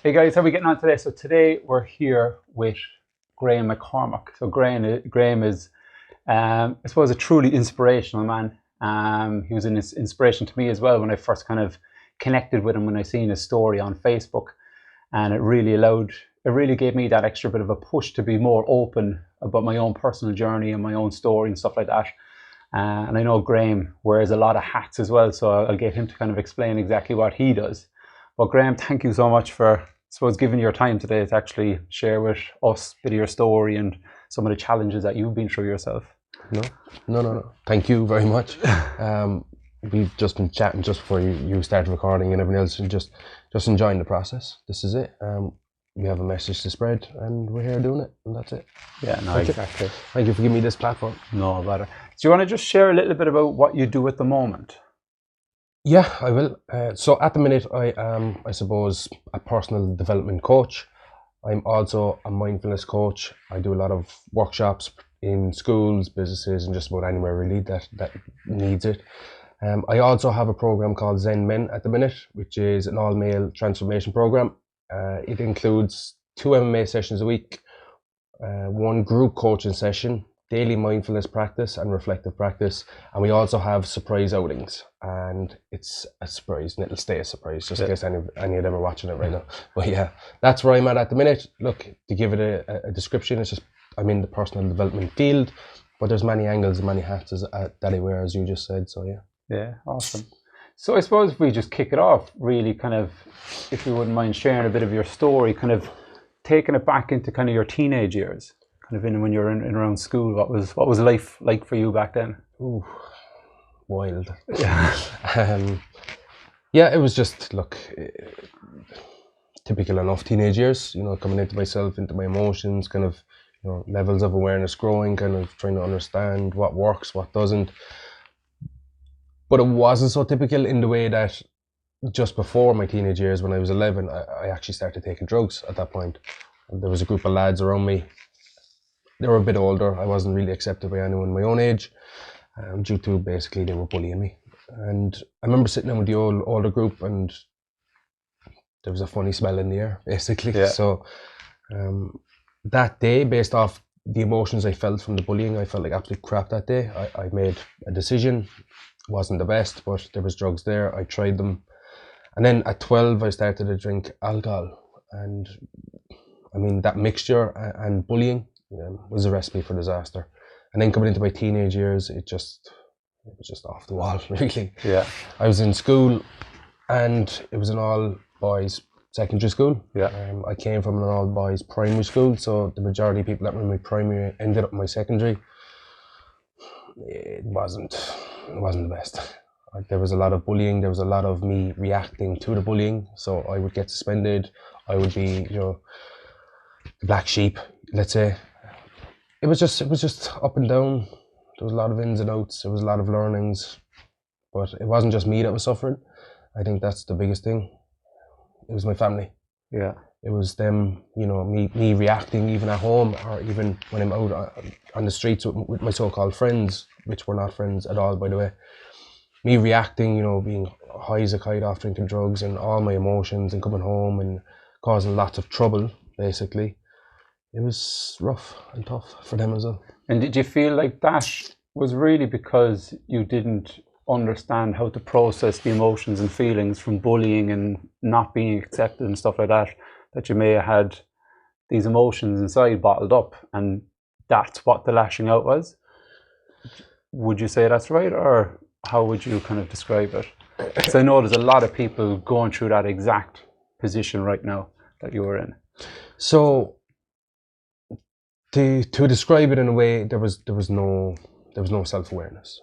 Hey guys, how are we getting on today? So today we're here with Mc Cormack. So Graham is, I suppose, a truly inspirational man. He was an inspiration to me as well when I first kind of connected with him when I seen his story on Facebook, and it really gave me that extra bit of a push to be more open about my own personal journey and my own story and stuff like that. And I know Graham wears a lot of hats as well, so I'll get him to kind of explain exactly what he does. But Graham, thank you so much for, I suppose, giving your time today to actually share with us a bit of your story and some of the challenges that you've been through yourself. No. Thank you very much. We've just been chatting just before you started recording and everything else, and just enjoying the process. This is it. We have a message to spread, and we're here doing it, and that's it. Yeah, no, exactly. Thank you for giving me this platform. No bother. Do you want to just share a little bit about what you do at the moment? Yeah, I will. So at the minute, I am, I suppose, a personal development coach. I'm also a mindfulness coach. I do a lot of workshops in schools, businesses, and just about anywhere really that needs it. I also have a program called Zen Men at the minute, which is an all-male transformation program. It includes 2 MMA sessions a week, 1 group coaching session, daily mindfulness practice and reflective practice, and we also have surprise outings, and it's a surprise and it'll stay a surprise just in case any of them are watching it right now. But yeah, that's where I'm at the minute. Look, to give it a description, it's just I'm in the personal development field, but there's many angles and many hats that I wear, as you just said. So yeah, awesome. So I suppose if we just kick it off, really kind of, if you wouldn't mind sharing a bit of your story, kind of taking it back into kind of your teenage years. Kind of when you're in around school, what was life like for you back then? Ooh, wild. Yeah, it was just, look, typical enough teenage years, coming into myself, into my emotions, kind of, levels of awareness growing, kind of trying to understand what works, what doesn't. But it wasn't so typical in the way that just before my teenage years, when I was 11, I actually started taking drugs at that point. And there was a group of lads around me. They were a bit older. I wasn't really accepted by anyone my own age, due to basically they were bullying me. And I remember sitting down with the older group, and there was a funny smell in the air, basically. Yeah. So that day, based off the emotions I felt from the bullying, I felt like absolute crap that day. I made a decision. It wasn't the best, but there was drugs there. I tried them. And then at 12, I started to drink alcohol. And I mean, that mixture and bullying was a recipe for disaster. And then coming into my teenage years, it was just off the wall, really. Yeah. I was in school, and it was an all boys secondary school. Yeah. I came from an all boys primary school, so the majority of people that were in my primary ended up in my secondary. It wasn't the best. There was a lot of bullying. There was a lot of me reacting to the bullying. So I would get suspended. I would be, the black sheep, let's say. It was just up and down. There was a lot of ins and outs. There was a lot of learnings, but it wasn't just me that was suffering. I think that's the biggest thing. It was my family. Yeah. It was them, me reacting even at home, or even when I'm out on the streets with my so-called friends, which were not friends at all, by the way. Me reacting, being high as a kite off drinking drugs, and all my emotions, and coming home and causing lots of trouble, basically. It was rough and tough for them as well. And did you feel like that was really because you didn't understand how to process the emotions and feelings from bullying and not being accepted and stuff like that you may have had these emotions inside bottled up, and that's what the lashing out was? Would you say that's right, or how would you kind of describe it? Because I know there's a lot of people going through that exact position right now that you were in. So to describe it in a way, there was no self-awareness.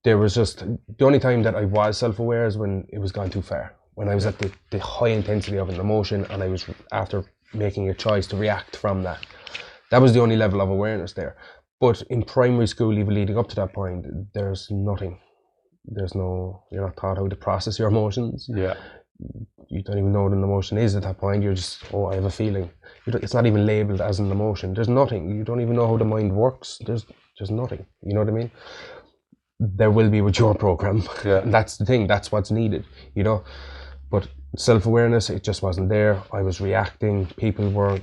There was just, the only time that I was self-aware is when it was gone too far. When I was at the high intensity of an emotion, and I was after making a choice to react from that. That was the only level of awareness there. But in primary school, even leading up to that point, there's nothing. You're not taught how to process your emotions. Yeah. You don't even know what an emotion is at that point. You're just, I have a feeling. It's not even labelled as an emotion. There's nothing. You don't even know how the mind works. There's nothing. You know what I mean? There will be with your program. Yeah. And that's the thing. That's what's needed. But self-awareness, it just wasn't there. I was reacting. People were,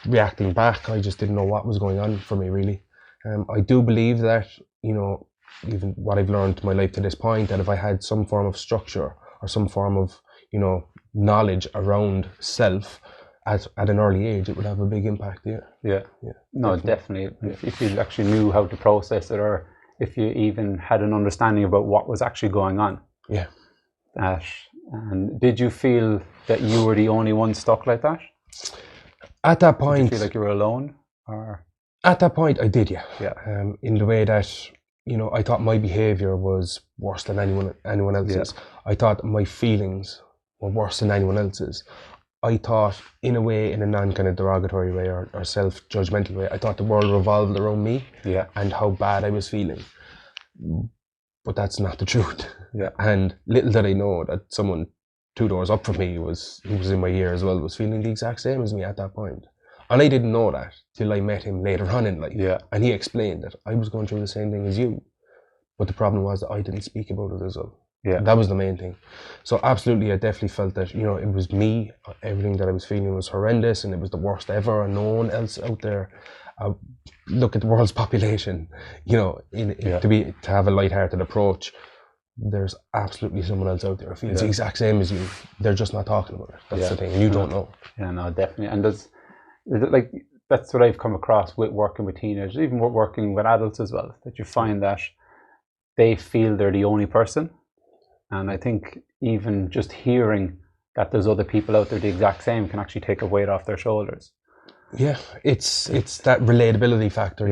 reacting back. I just didn't know what was going on for me, really. I do believe that, even what I've learned in my life to this point, that if I had some form of structure or some form of, knowledge around self at an early age, it would have a big impact. Yeah. No, definitely. If you actually knew how to process it, or if you even had an understanding about what was actually going on. Yeah. And did you feel that you were the only one stuck like that? At that point, did you feel like you were alone, or? At that point, I did, yeah. Yeah. In the way that, I thought my behaviour was worse than anyone else's. Yeah. I thought my feelings were worse than anyone else's. I thought, in a way, in a non-kind of derogatory way or self-judgmental way, I thought the world revolved around me. Yeah. And how bad I was feeling. But that's not the truth. Yeah. And little did I know that someone 2 doors up from me who was in my year as well, was feeling the exact same as me at that point. And I didn't know that till I met him later on in life. Yeah. And he explained that I was going through the same thing as you. But the problem was that I didn't speak about it as well. Yeah. That was the main thing. So absolutely, I definitely felt that, it was me. Everything that I was feeling was horrendous, and it was the worst ever, and no one else out there. Look at the world's population, to have a light-hearted approach. There's absolutely someone else out there who feels the exact same as you. They're just not talking about it. That's the thing, and you don't know. Yeah, no, definitely. And that's what I've come across with working with teenagers, even with working with adults as well, that you find that they feel they're the only person. And I think even just hearing that there's other people out there the exact same can actually take a weight off their shoulders. Yeah, it's that relatability factor,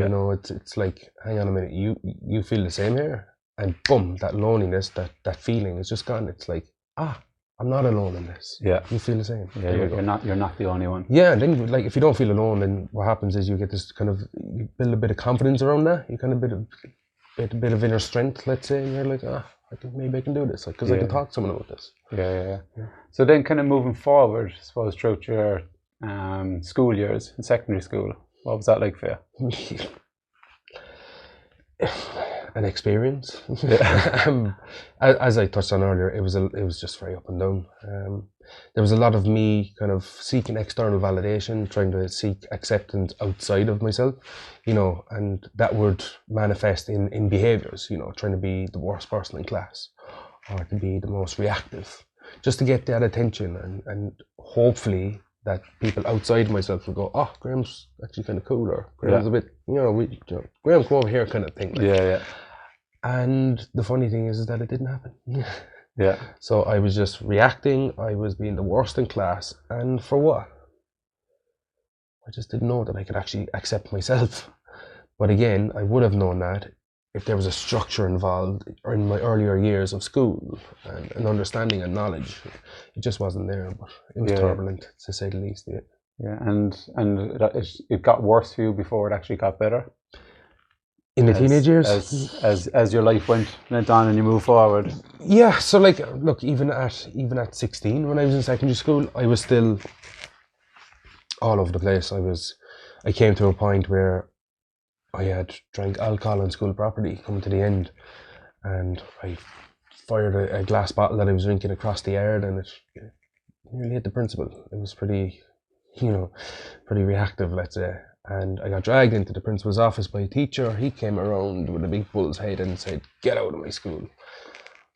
it's like, hang on a minute, you feel the same here, and boom, that loneliness, that feeling is just gone. It's like, I'm not alone in this. Yeah, you feel the same. Yeah, you're not the only one. Yeah, and then if you don't feel alone, then what happens is you get this kind of, you build a bit of confidence around that. You kind of a bit of inner strength, let's say, and you're like, I think maybe I can do this, because I can talk to someone about this. Yeah. So then, kind of moving forward, I suppose throughout your school years in secondary school, what was that like for you? An experience. As I touched on earlier, it was just very up and down. There was a lot of me kind of seeking external validation, trying to seek acceptance outside of myself, and that would manifest in behaviours, trying to be the worst person in class, or to be the most reactive, just to get that attention, and hopefully that people outside myself will go, Graham's actually kind of cool, or Graham's a bit, Graham, come over here, kind of thing. Yeah. And the funny thing is that it didn't happen. Yeah. So I was just reacting. I was being the worst in class, and for what? I just didn't know that I could actually accept myself. But again, I would have known that if there was a structure involved, or in my earlier years of school, and an understanding and knowledge. It just wasn't there, but it was turbulent, to say the least. Yeah, and it got worse for you before it actually got better? In the teenage years? As your life went on and you moved forward? Yeah, so look, even at 16, when I was in secondary school, I was still all over the place. I came to a point where I had drank alcohol on school property, coming to the end, and I fired a glass bottle that I was drinking across the yard, and it nearly hit the principal. It was pretty reactive, let's say. And I got dragged into the principal's office by a teacher. He came around with a big bull's head and said, "Get out of my school."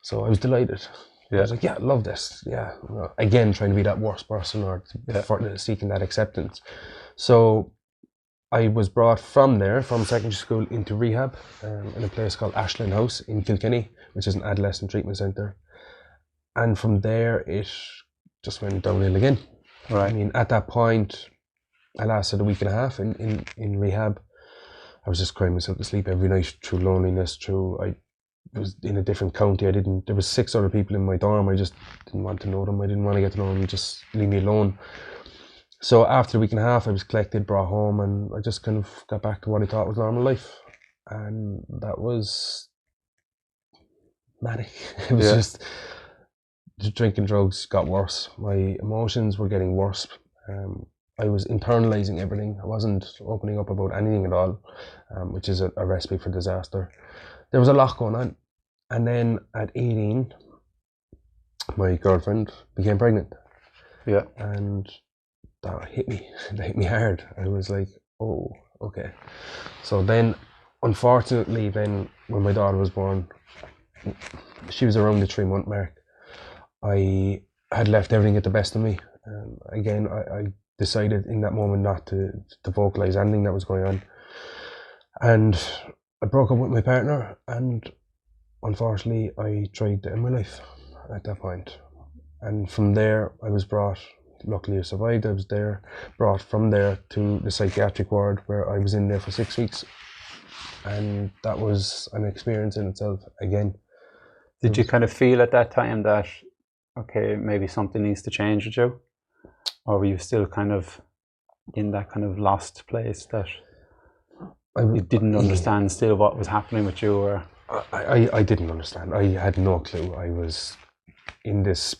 So I was delighted. Yeah. I was like, "Yeah, I love this." Yeah. Again, trying to be that worst person, or seeking that acceptance. So I was brought from secondary school, into rehab in a place called Ashland House in Kilkenny, which is an adolescent treatment centre. And from there, it just went downhill again. Right. I mean, at that point, I lasted a week and a half in rehab. I was just crying myself to sleep every night through loneliness. I was in a different county. There was 6 other people in my dorm. I just didn't want to know them. I didn't want to get to know them. Just leave me alone. So after a week and a half, I was collected, brought home, and I just kind of got back to what I thought was normal life. And that was manic. It was just, the drinking drugs got worse. My emotions were getting worse. I was internalizing everything. I wasn't opening up about anything at all, which is a recipe for disaster. There was a lot going on. And then at 18, my girlfriend became pregnant, Yeah. and that hit me. That hit me hard. I was like, oh, okay. So then, unfortunately, then when my daughter was born, she was around the 3-month mark. I had left everything at the best of me. Again, I decided in that moment not to vocalize anything that was going on. And I broke up with my partner, and unfortunately, I tried to end my life at that point. And from there, I was brought, luckily I survived, I was brought from there to the psychiatric ward, where I was in there for 6 weeks. And that was an experience in itself again. Did you kind of feel at that time that, okay, maybe something needs to change with you? Or were you still kind of in that kind of lost place that you didn't understand still what was happening with you? Or I didn't understand. I had no clue. I was in this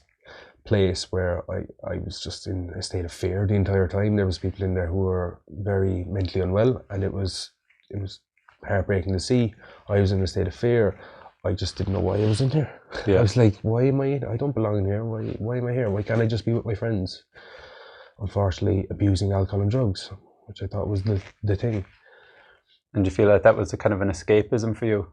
place where I was just in a state of fear the entire time. There was people in there who were very mentally unwell, and it was heartbreaking to see. I was in a state of fear. I just didn't know why I was in here. Yeah. I was like, why am I? I don't belong in here. Why am I here? Why can't I just be with my friends? Unfortunately, abusing alcohol and drugs, which I thought was the thing. And do you feel like that was a kind of an escapism for you?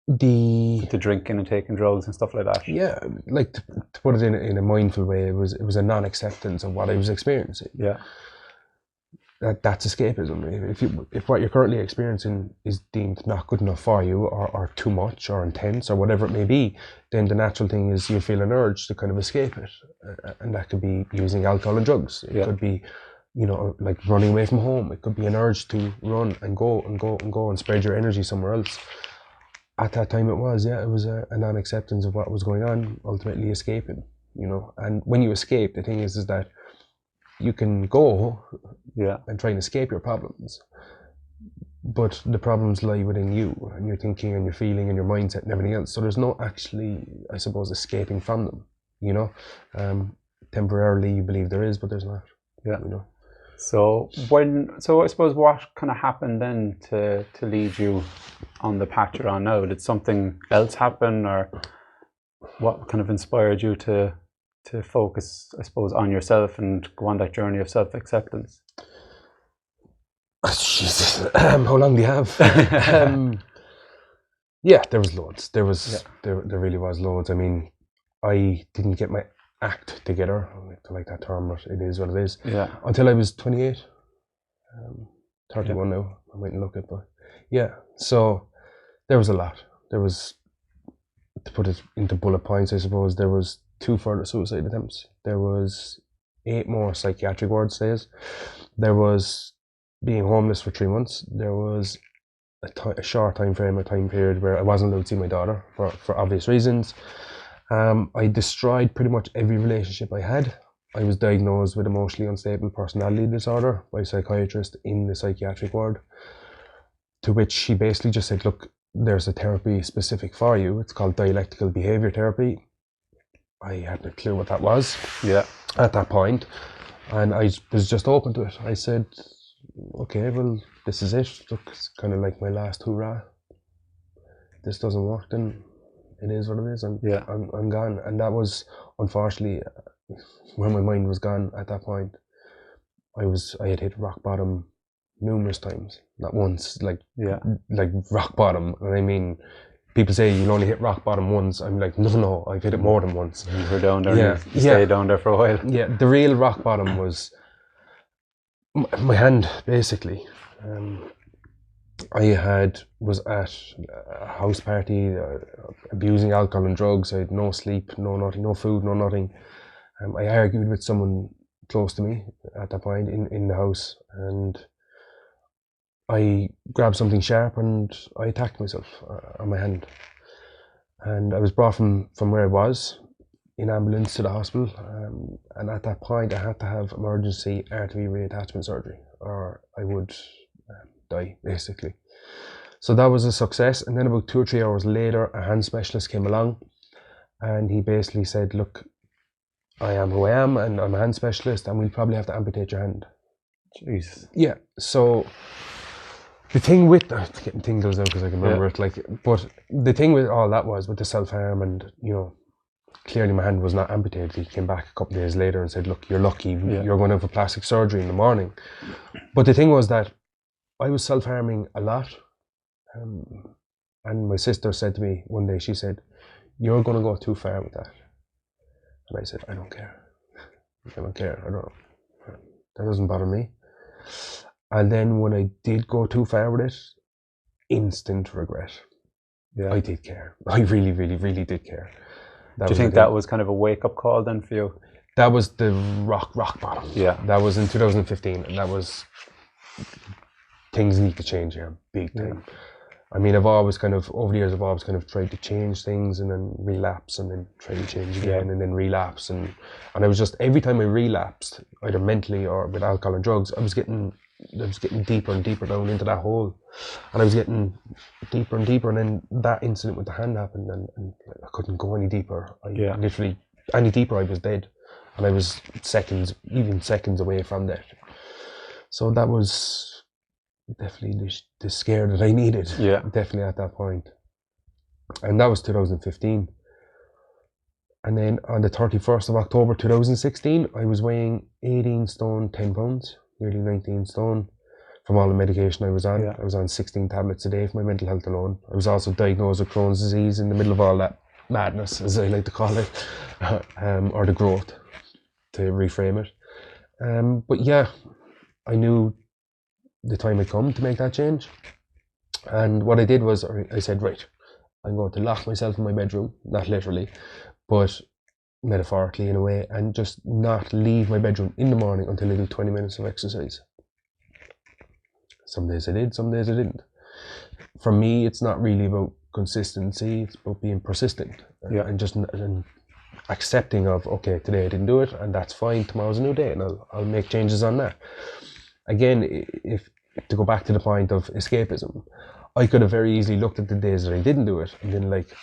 The drinking and taking drugs and stuff like that? Yeah, like to put it in a mindful way, it was a non-acceptance of what I was experiencing. Yeah. That's escapism. If what you're currently experiencing is deemed not good enough for you, or too much, or intense, or whatever it may be, then the natural thing is you feel an urge to kind of escape it, and that could be using alcohol and drugs. It could be, like running away from home. It could be an urge to run and go and go and go and spread your energy somewhere else. At that time, it was a non-acceptance of what was going on, ultimately escaping. And when you escape, the thing is that you can go and try and escape your problems, but the problems lie within you and your thinking and your feeling and your mindset and everything else. So there's no actually, I suppose, escaping from them. Temporarily you believe there is, but there's not. So I suppose what kind of happened then to lead you on the path you're on now? Did something else happen, or what kind of inspired you to focus, I suppose, on yourself and go on that journey of self-acceptance? Jesus, how long do you have? Yeah, there was loads. There really was loads. I mean, I didn't get my act together. I like that term, but it is what it is. Yeah. Until I was 28. 31 now. I might look at, but yeah. So there was a lot. There was, to put it into bullet points, I suppose, there was 2 further suicide attempts. There was 8 more psychiatric ward stays. There was being homeless for 3 months. There was a short time period where I wasn't allowed to see my daughter for obvious reasons. I destroyed pretty much every relationship I had. I was diagnosed with emotionally unstable personality disorder by a psychiatrist in the psychiatric ward, to which she basically just said, look, there's a therapy specific for you. It's called dialectical behavior therapy. I had no clue what that was at that point, and I was just open to it. I said, okay, well, this is it. Look, it's kind of like my last hurrah. If this doesn't work, then it is what it is. I'm gone. And that was, unfortunately, where my mind was gone at that point. I had hit rock bottom numerous times, not once, like rock bottom. And I mean, people say you'll only hit rock bottom once. I'm like, no, I've hit it more than once. You were down there, you stayed down there for a while. Yeah, the real rock bottom was my hand, basically. I was at a house party, abusing alcohol and drugs. I had no sleep, no nothing, no food, no nothing. I argued with someone close to me at that point in the house, and I grabbed something sharp and I attacked myself on my hand. And I was brought from where I was in ambulance to the hospital, and at that point I had to have emergency artery reattachment surgery, or I would die, basically. So that was a success. And then about 2 or 3 hours later, a hand specialist came along, and he basically said, look, I am who I am, and I'm a hand specialist, and we'll probably have to amputate your hand. Jeez. Yeah, so the thing with, I'm getting tingles now because I can remember it, but the thing with all that was with the self-harm and, clearly my hand was not amputated. He came back a couple of days later and said, look, you're lucky, Yeah. you're going to have a plastic surgery in the morning. But the thing was that I was self-harming a lot. And my sister said to me one day, she said, you're going to go too far with that. And I said, I don't care. I don't care. That doesn't bother me. And then when I did go too far with it, instant regret. Yeah. I did care. I really, really, really did care. Do you think that was kind of a wake-up call then for you? That was the rock bottom. Yeah. That was in 2015, and that was, things need to change here, big time. Yeah. I mean, I've always kind of, over the years, I've always kind of tried to change things and then relapse and then try to change again and then relapse. And I was just, every time I relapsed, either mentally or with alcohol and drugs, I was getting deeper and deeper down into that hole. And I was getting deeper and deeper. And then that incident with the hand happened and I couldn't go any deeper. Literally, any deeper, I was dead. And I was even seconds away from death. So that was definitely the scare that I needed. Yeah. Definitely at that point. And that was 2015. And then on the 31st of October 2016, I was weighing 18 stone, 10 pounds, nearly 19 stone from all the medication I was on. Yeah. I was on 16 tablets a day for my mental health alone. I was also diagnosed with Crohn's disease in the middle of all that madness, as I like to call it, or the growth, to reframe it. But yeah, I knew the time had come to make that change. And what I did was I said, right, I'm going to lock myself in my bedroom, not literally, but metaphorically in a way, and just not leave my bedroom in the morning until I do 20 minutes of exercise. Some days I did, some days I didn't. For me, it's not really about consistency, it's about being persistent. And just accepting of, okay, today I didn't do it, and that's fine, tomorrow's a new day, and I'll make changes on that. Again, if to go back to the point of escapism, I could have very easily looked at the days that I didn't do it and been like,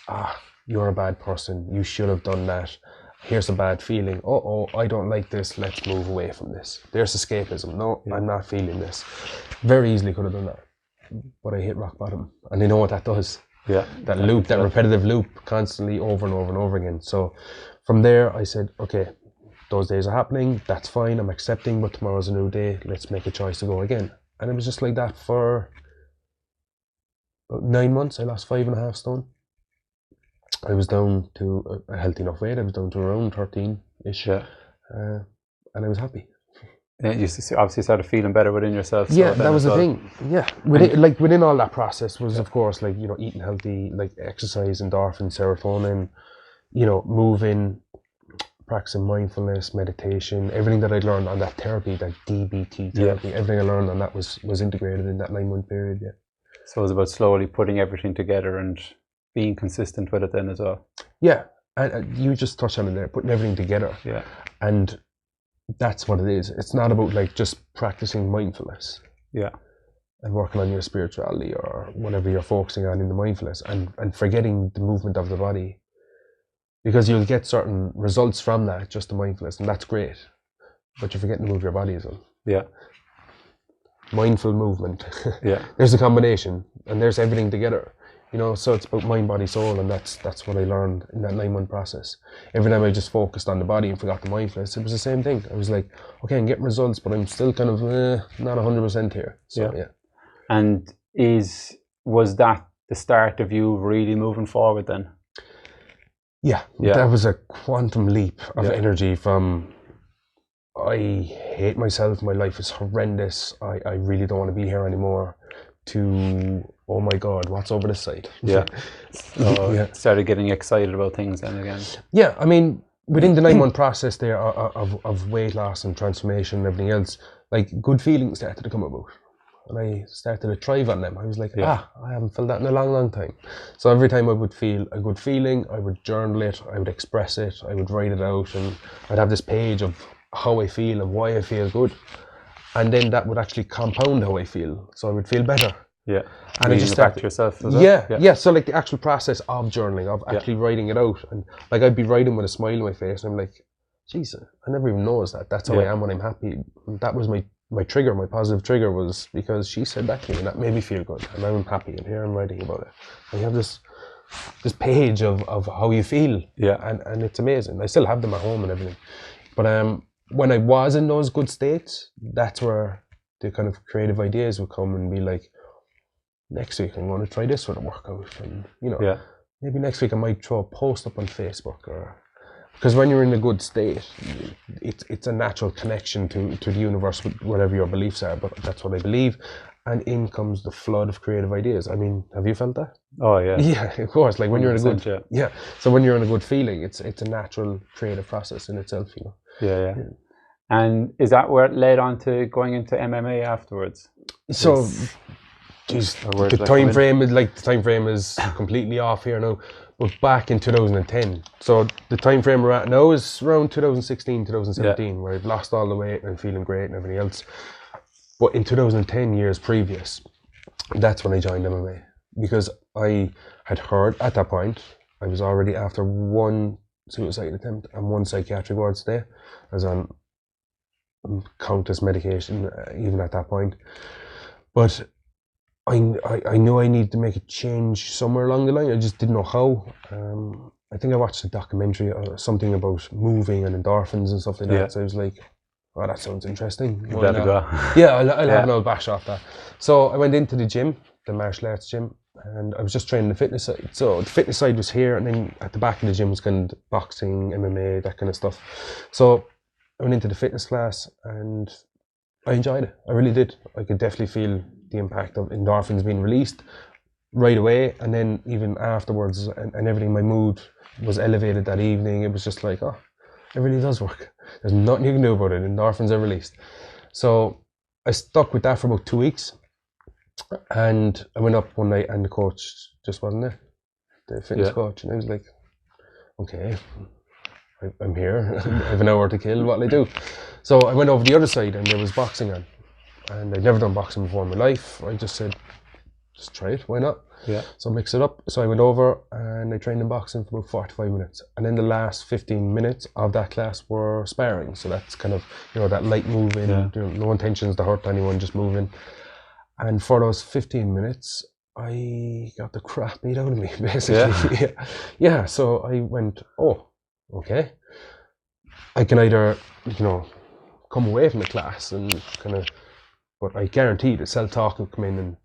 you're a bad person, you should have done that, here's a bad feeling, I don't like this, let's move away from this. There's escapism. No, I'm not feeling this. Very easily could have done that, but I hit rock bottom, and I know what that does. Yeah, that loop, that repetitive loop, constantly over and over and over again. So from there I said, okay, those days are happening, that's fine, I'm accepting, but tomorrow's a new day, let's make a choice to go again. And it was just like that for about 9 months. I lost 5.5 stone. I was down to a healthy enough weight. I was down to around 13-ish. Yeah. And I was happy. Yeah, you obviously started feeling better within yourself. Yeah, that was the thing. Yeah, within all that process was, of course, like, eating healthy, like exercise, endorphin, serotonin, moving, practicing mindfulness, meditation, everything that I'd learned on that therapy, that DBT therapy, everything I learned on that was integrated in that 9-month period. Yeah. So it was about slowly putting everything together and being consistent with it then as well. Yeah, and you just touched on it there, putting everything together. Yeah. And that's what it is. It's not about like just practicing mindfulness. Yeah. And working on your spirituality or whatever you're focusing on in the mindfulness, and forgetting the movement of the body. Because you'll get certain results from that, just the mindfulness, and that's great. But you're forgetting to move your body as well. Yeah. Mindful movement. Yeah. There's a combination, and there's everything together. So it's about mind, body, soul, and that's what I learned in that 9-month process. Every time I just focused on the body and forgot the mindfulness, it was the same thing. I was like, okay, I'm getting results, but I'm still kind of not 100% here. So yeah. And was that the start of you really moving forward then? Yeah, that was a quantum leap of energy from, I hate myself, my life is horrendous, I really don't want to be here anymore, to, oh my God, what's over this side? Yeah. So started getting excited about things then again. Yeah, I mean, within the 9-month process there of weight loss and transformation and everything else, like good feelings started to come about. And I started to thrive on them. I was like, I haven't felt that in a long, long time. So every time I would feel a good feeling, I would journal it, I would express it, I would write it out, and I'd have this page of how I feel and why I feel good. And then that would actually compound how I feel. So I would feel better. Yeah. And I just started to yourself as well. Yeah. So like the actual process of journaling, of actually writing it out. And like I'd be writing with a smile on my face, and I'm like, Jesus, I never even noticed that. That's how I am when I'm happy. And that was my trigger, my positive trigger, was because she said that to me, and that made me feel good, and now I'm happy, and here I'm writing about it. And you have this this page of how you feel. Yeah. And it's amazing. I still have them at home and everything. But when I was in those good states, that's where the kind of creative ideas would come and be like, next week I'm going to try this sort of workout, and Yeah. maybe next week I might throw a post up on Facebook, or because when you're in a good state, it's a natural connection to the universe, whatever your beliefs are. But that's what I believe, and in comes the flood of creative ideas. I mean, have you felt that? Oh yeah. Yeah, of course. Like when you're in a good 100%, yeah. So when you're in a good feeling, it's a natural creative process in itself. Yeah. And is that where it led on to going into MMA afterwards? So. Geez, the time frame is completely off here now, but back in 2010. So the time frame we're at now is around 2016, 2017, where I've lost all the weight and I'm feeling great and everything else. But in 2010, years previous, that's when I joined MMA, because I had heard at that point, I was already after one suicide attempt and one psychiatric ward stay. I was on countless medication even at that point, but I knew I needed to make a change somewhere along the line. I just didn't know how. I think I watched a documentary or something about moving and endorphins and stuff like that. So I was like, "Oh, that sounds interesting." Yeah, I'll have an old bash off that. So I went into the gym, the martial arts gym, and I was just training the fitness side. So the fitness side was here, and then at the back of the gym was kind of boxing, MMA, that kind of stuff. So I went into the fitness class, and I enjoyed it. I really did. I could definitely feel the impact of endorphins being released right away, and then even afterwards, and everything. My mood was elevated that evening. It was just like, oh, it really does work. There's nothing you can do about it. Endorphins are released. So I stuck with that for about 2 weeks, and I went up one night and the coach just wasn't there, the fitness coach, and I was like, okay, I'm here. I have an hour to kill. What'll I do? So I went over the other side, and there was boxing on. And I'd never done boxing before in my life. I just said, just try it, why not? Yeah. So mix it up. So I went over and I trained in boxing for about 45 minutes. And then the last 15 minutes of that class were sparring. So that's kind of, that light moving, no intentions to hurt anyone, just moving. And for those 15 minutes, I got the crap beat out of me, basically. Yeah. So I went, oh, okay. I can either, come away from the class and kind of, but I guarantee the self-talk will come in and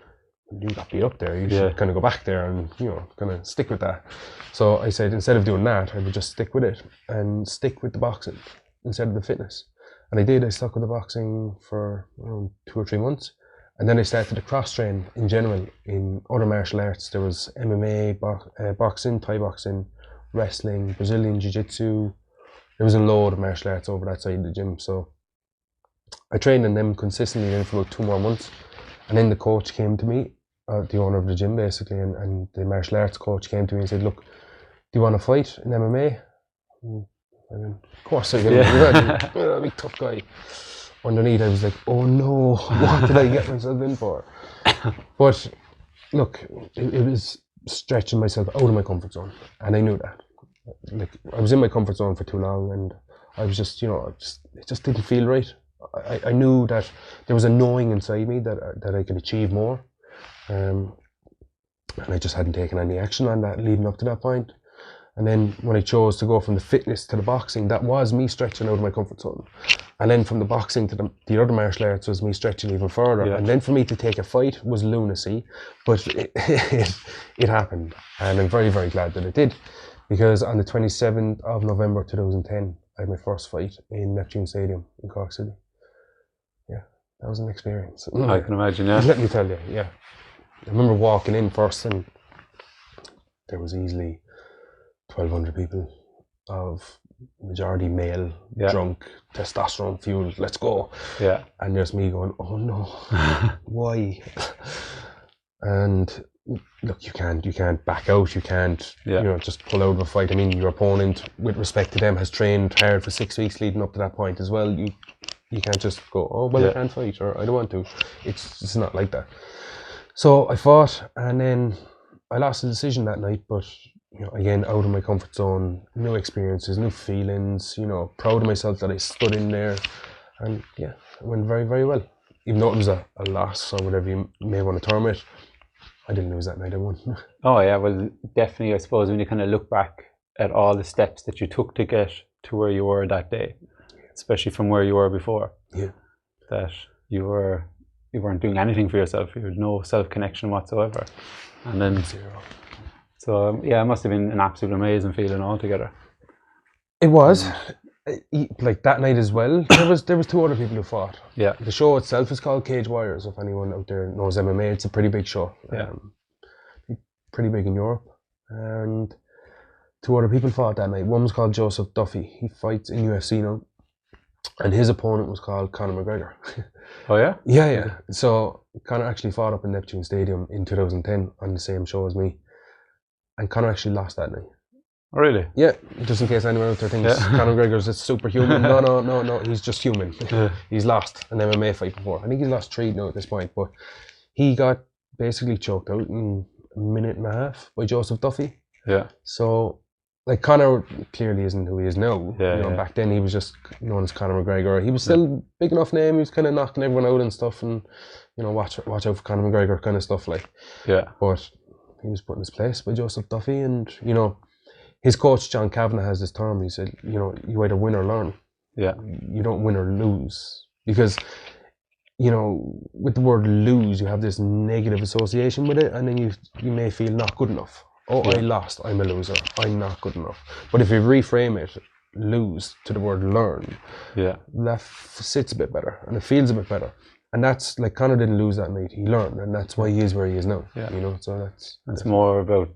you got beat up there. You should kind of go back there and, kind of stick with that. So I said, instead of doing that, I would just stick with it and stick with the boxing instead of the fitness. And I did. I stuck with the boxing for around 2 or 3 months. And then I started to cross-train in general in other martial arts. There was MMA, boxing, Thai boxing, wrestling, Brazilian Jiu-Jitsu. There was a load of martial arts over that side of the gym. So I trained in them consistently then for about 2 more months, and then the coach came to me, the owner of the gym basically, and the martial arts coach came to me and said, look, do you want to fight in MMA? I went, of course I will. I'm a big tough guy. Underneath I was like, oh no, what did I get myself in for? But look, it was stretching myself out of my comfort zone, and I knew that. Like, I was in my comfort zone for too long, and I was just, it just didn't feel right. I knew that there was a knowing inside me that I could achieve more, and I just hadn't taken any action on that leading up to that point. And then when I chose to go from the fitness to the boxing, that was me stretching out of my comfort zone. And then from the boxing to the other martial arts was me stretching even further. And then for me to take a fight was lunacy, but it happened, and I'm very, very glad that it did, because on the 27th of November 2010, I had my first fight in Neptune Stadium in Cork City. Yeah, that was an experience. I can imagine, yeah. Let me tell you, yeah. I remember walking in first, and there was easily 1,200 people, of majority male, drunk, testosterone fueled, let's go. Yeah. And there's me going, oh no, why? And look, you can't back out, you can't just pull out of a fight. I mean, your opponent, with respect to them, has trained hard for 6 weeks leading up to that point as well. You can't just go, oh well, I can't fight, or I don't want to. It's not like that. So I fought, and then I lost the decision that night, but again, out of my comfort zone, new experiences, new feelings, proud of myself that I stood in there, and it went very, very well. Even though it was a loss, or whatever you may want to term it, I didn't lose that night, I won. Oh yeah, well definitely I suppose when you kind of look back at all the steps that you took to get to where you were that day, especially from where you were before. Yeah. That you weren't doing anything for yourself. You had no self-connection whatsoever. And then Zero. so yeah, it must have been an absolute amazing feeling altogether. It was. Like that night as well, there was two other people who fought. Yeah. The show itself is called Cage Warriors. If anyone out there knows MMA, it's a pretty big show. Yeah. Pretty big in Europe. And two other people fought that night. One was called Joseph Duffy. He fights in UFC now. And his opponent was called Conor McGregor. Oh yeah? Yeah. So Conor actually fought up in Neptune Stadium in 2010 on the same show as me. And Conor actually lost that night. Oh, really? Yeah, just in case anyone out there thinks Conor McGregor's a superhuman. No, he's just human. He's lost an MMA fight before. I think he's lost 3 now at this point, but he got basically choked out in a minute and a half by Joseph Duffy. Yeah. So, like, Conor clearly isn't who he is now. Yeah, Back then he was just known as Conor McGregor. He was still big enough name. He was kind of knocking everyone out and stuff, and watch out for Conor McGregor kind of stuff, like. Yeah. But he was put in his place by Joseph Duffy, and his coach, John Kavanagh, has this term. He said, you either win or learn. Yeah. You don't win or lose. Because, with the word lose, you have this negative association with it, and then you may feel not good enough. Oh, I lost. I'm a loser. I'm not good enough. But if you reframe it, lose, to the word learn, that sits a bit better, and it feels a bit better. And that's, like, Conor didn't lose that night. He learned, and that's why he is where he is now. Yeah. So that's more about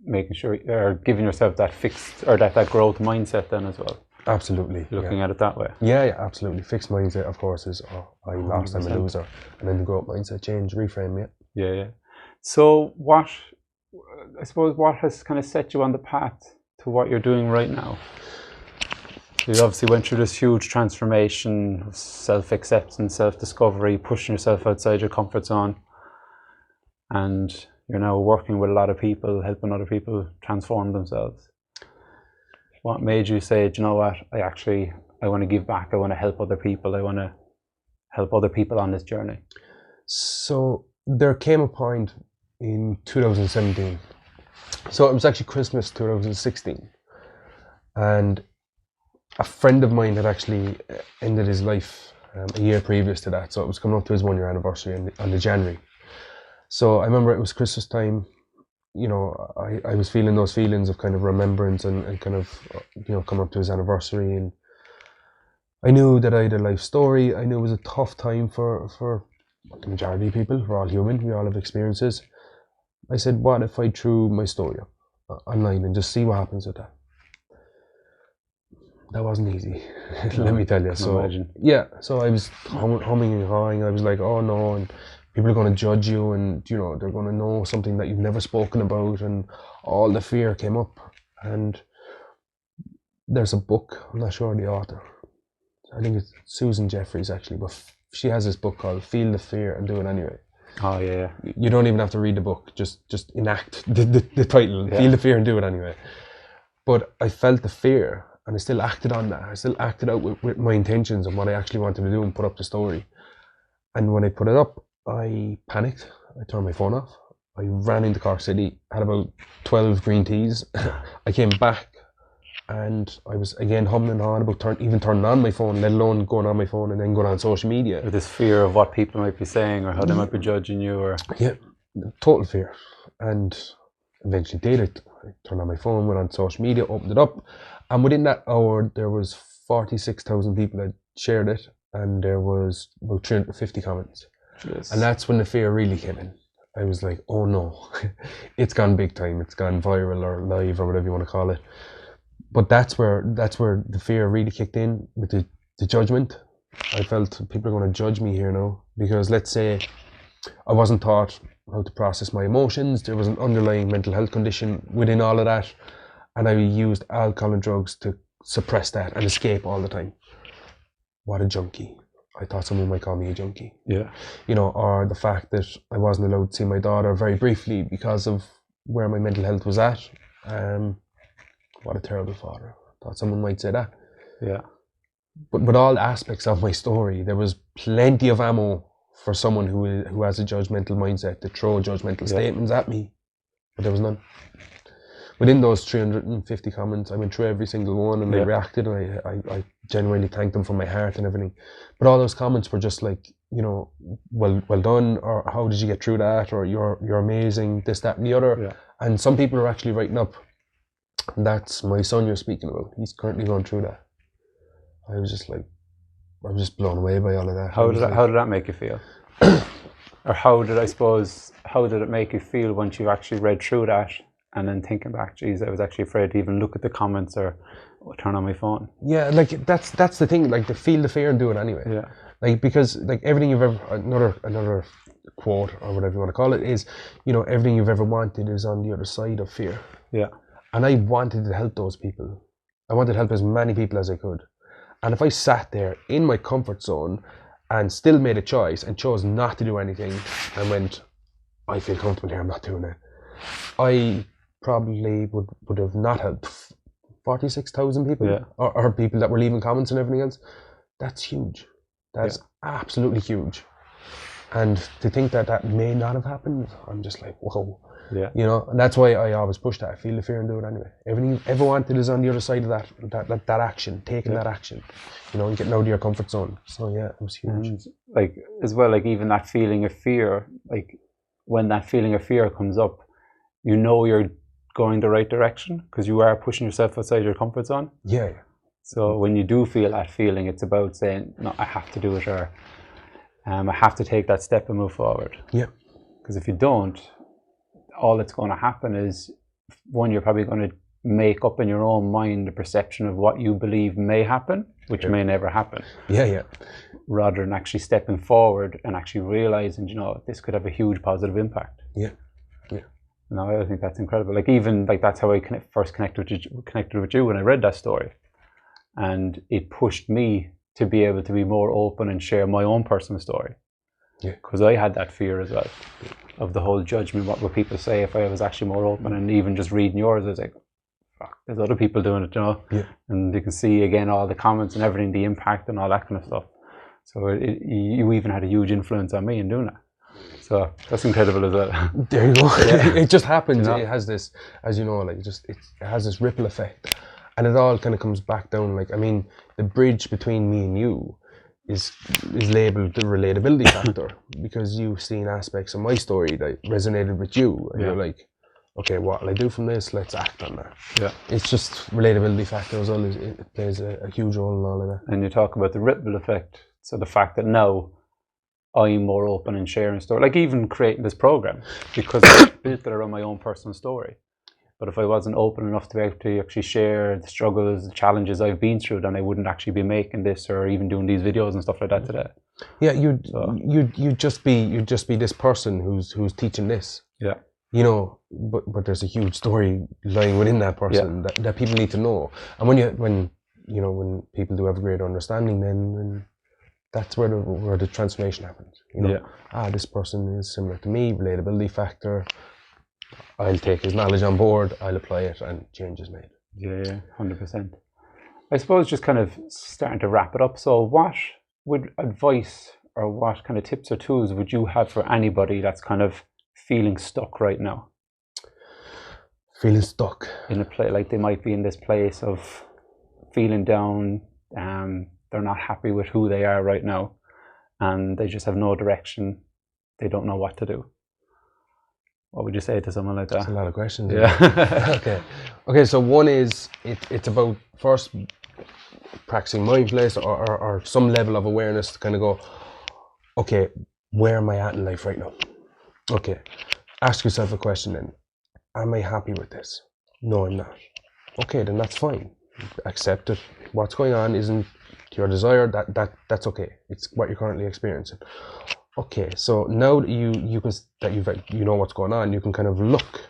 making sure, or giving yourself that fixed, or that growth mindset then as well. Absolutely. Looking at it that way. Yeah, absolutely. Fixed mindset, of course, is, I lost, 100%. I'm a loser. And then the growth mindset change, reframe it. Yeah. So what has kind of set you on the path to what you're doing right now? You obviously went through this huge transformation of self-acceptance, self-discovery, pushing yourself outside your comfort zone. And you're now working with a lot of people, helping other people transform themselves. What made you say, do you know what, I want to give back, I want to help other people, I want to help other people on this journey? So there came a point in 2017. So it was actually Christmas 2016. And a friend of mine had actually ended his life a year previous to that. So it was coming up to his 1-year anniversary on the January. So I remember it was Christmas time. I was feeling those feelings of kind of remembrance and kind of, coming up to his anniversary. And I knew that I had a life story. I knew it was a tough time for the majority of people. We're all human. We all have experiences. I said, what if I threw my story up online and just see what happens with that? That wasn't easy, let me tell you. So imagine. Yeah, so I was humming and hawing. I was like, oh no, and people are going to judge you, and they're going to know something that you've never spoken about, and all the fear came up. And there's a book, I'm not sure the author, I think it's Susan Jeffries actually, but she has this book called Feel the Fear and Do It Anyway. Oh yeah. You don't even have to read the book, just enact the title, Feel the Fear and Do It Anyway. But I felt the fear, and I still acted on that. I still acted out with my intentions and what I actually wanted to do and put up the story. And when I put it up, I panicked. I turned my phone off. I ran into Cork City, had about 12 green teas. I came back and I was again humming and hawing about even turning on my phone, let alone going on my phone and then going on social media. With this fear of what people might be saying or how they might be judging you, or... Yeah, total fear. And eventually did it. I turned on my phone, went on social media, opened it up. And within that hour, there was 46,000 people that shared it, and there was about 350 comments. Yes. And that's when the fear really came in. I was like, oh no, it's gone big time. It's gone viral or live or whatever you want to call it. But that's where the fear really kicked in with the judgment. I felt people are going to judge me here now, because let's say I wasn't taught how to process my emotions. There was an underlying mental health condition within all of that. And I used alcohol and drugs to suppress that and escape all the time. What a junkie. I thought someone might call me a junkie. Yeah. Or the fact that I wasn't allowed to see my daughter very briefly because of where my mental health was at. What a terrible father. I thought someone might say that. Yeah. But all aspects of my story, there was plenty of ammo for someone who has a judgmental mindset to throw judgmental statements at me, but there was none. Within those 350 comments, I went through every single one, and I reacted, and I genuinely thanked them from my heart and everything. But all those comments were just like, you know, well done, or how did you get through that, or you're amazing, this, that, and the other. Yeah. And some people are actually writing up, that's my son you're speaking about. He's currently going through that. I was just blown away by all of that. How did that make you feel? Or how did it make you feel once you actually read through that and then thinking back, geez, I was actually afraid to even look at the comments or turn on my phone? Yeah, like that's the thing, like to feel the fear and do it anyway. Yeah. Like, because like everything you've ever, another quote or whatever you want to call it is, you know, everything you've ever wanted is on the other side of fear. Yeah. And I wanted to help those people. I wanted to help as many people as I could. And if I sat there in my comfort zone and still made a choice and chose not to do anything and went, I feel comfortable here, I'm not doing it, I probably would have not helped 46,000 people, or people that were leaving comments and everything else. That's huge. That's absolutely huge. And to think that may not have happened, I'm just like, whoa. Yeah. You know, and that's why I always push that. I feel the fear and do it anyway. Everything you ever wanted is on the other side of that action, taking that action, you know, and getting out of your comfort zone. So yeah, it was huge. And like as well, like even that feeling of fear, like when that feeling of fear comes up, you know you're going the right direction because you are pushing yourself outside your comfort zone. Yeah. So when you do feel that feeling, it's about saying, no, I have to do it, or I have to take that step and move forward. Yeah. Because if you don't, all that's going to happen is, one, you're probably going to make up in your own mind the perception of what you believe may happen, which may never happen. Yeah. Rather than actually stepping forward and actually realizing, you know, this could have a huge positive impact. Yeah. No, I think that's incredible. Like even like that's how I first connected with you when I read that story, and it pushed me to be able to be more open and share my own personal story. Yeah. Because I had that fear as well of the whole judgment. What would people say if I was actually more open? And even just reading yours, I was like, fuck, there's other people doing it, you know. Yeah. And you can see again all the comments and everything, the impact and all that kind of stuff. So you even had a huge influence on me in doing that. So that's incredible as well. There you go. Yeah. It just happens. You know? It has this, as you know, like it has this ripple effect, and it all kind of comes back down. Like, I mean, the bridge between me and you is labeled the relatability factor, because you've seen aspects of my story that resonated with you, and you're like, okay, what will I do from this? Let's act on that. Yeah. It's just relatability factor as well. It plays a huge role in all of that. And you talk about the ripple effect. So the fact that now I'm more open and sharing story, like even creating this program, because I built it around my own personal story. But if I wasn't open enough to be able to actually share the struggles, the challenges I've been through, then I wouldn't actually be making this or even doing these videos and stuff like that today. Yeah, you'd just be this person who's teaching this. Yeah. You know, but there's a huge story lying within that person that people need to know. And when people do have a greater understanding, then that's where the transformation happens. You know, this person is similar to me, relatability factor. I'll take his knowledge on board, I'll apply it, and change is made. Yeah, 100%. I suppose just kind of starting to wrap it up. So what would advice or what kind of tips or tools would you have for anybody that's kind of feeling stuck right now? Feeling stuck? In a place, like they might be in this place of feeling down, they're not happy with who they are right now, and they just have no direction, they don't know what to do. What would you say to someone like that? That's a lot of questions. Yeah. Okay. So one is it's about first practicing mindfulness or some level of awareness to kind of go, okay, where am I at in life right now? Okay, ask yourself a question then. Am I happy with this? No, I'm not. Okay, then that's fine. Accept it. What's going on isn't your desire. That's okay. It's what you're currently experiencing. Okay, so now that you know what's going on, you can kind of look,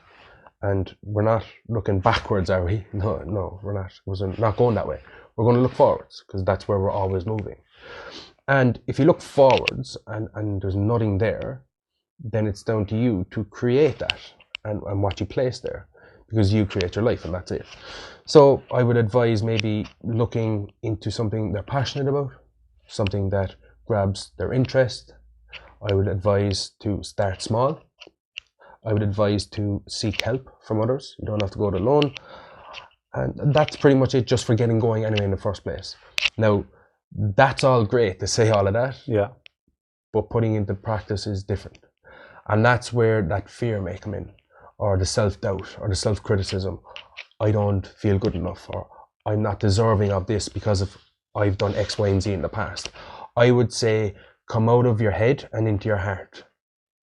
and we're not looking backwards, are we? No, we're not. We're not going that way. We're going to look forwards, because that's where we're always moving. And if you look forwards and there's nothing there, then it's down to you to create that and what you place there, because you create your life and that's it. So I would advise maybe looking into something they're passionate about, something that grabs their interest, I would advise to start small. I would advise to seek help from others. You don't have to go it alone. And that's pretty much it, just for getting going anyway in the first place. Now, that's all great to say all of that. Yeah. But putting into practice is different. And that's where that fear may come in, or the self-doubt, or the self-criticism. I don't feel good enough, or I'm not deserving of this because of I've done X, Y, and Z in the past. I would say come out of your head and into your heart.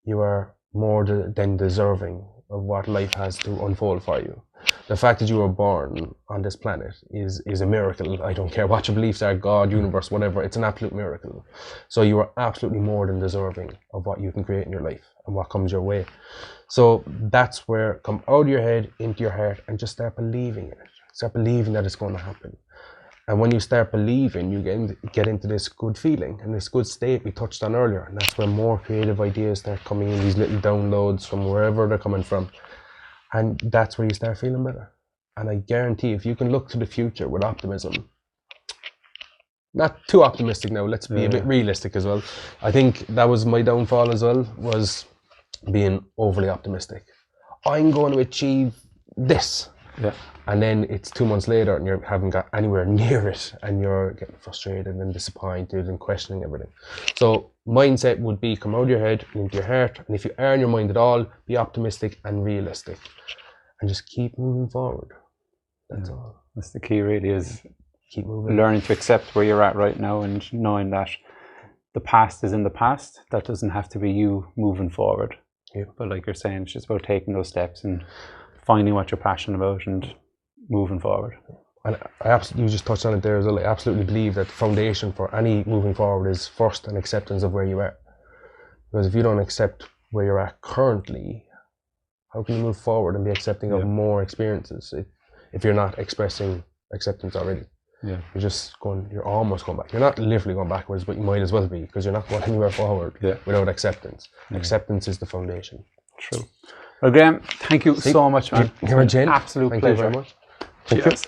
You are more than deserving of what life has to unfold for you. The fact that you were born on this planet is a miracle. I don't care what your beliefs are, God, universe, whatever, it's an absolute miracle. So you are absolutely more than deserving of what you can create in your life and what comes your way. So that's where come out of your head, into your heart, and just start believing in it. Start believing that it's going to happen. And when you start believing, you get into this good feeling and this good state we touched on earlier. And that's where more creative ideas start coming in, these little downloads from wherever they're coming from. And that's where you start feeling better. And I guarantee if you can look to the future with optimism, not too optimistic now, let's be a bit realistic as well. I think that was my downfall as well, was being overly optimistic. I'm going to achieve this. Yeah. And then it's 2 months later and you haven't got anywhere near it and you're getting frustrated and disappointed and questioning everything. So mindset would be come out of your head and into your heart. And if you are in your mind at all, be optimistic and realistic and just keep moving forward. That's all. That's the key really, is keep moving. Learning to accept where you're at right now and knowing that the past is in the past. That doesn't have to be you moving forward. Yeah. But like you're saying, it's just about taking those steps and finding what you're passionate about and moving forward. And you just touched on it there as well. I absolutely believe that the foundation for any moving forward is first an acceptance of where you are. Because if you don't accept where you're at currently, how can you move forward and be accepting of more experiences if you're not expressing acceptance already? Yeah. You're almost going back. You're not literally going backwards, but you might as well be, because you're not going anywhere forward without acceptance. Yeah. Acceptance is the foundation. True. Well, Graham, thank you so much, man. You're a gent. Absolute Thank pleasure. you very much. Cheers.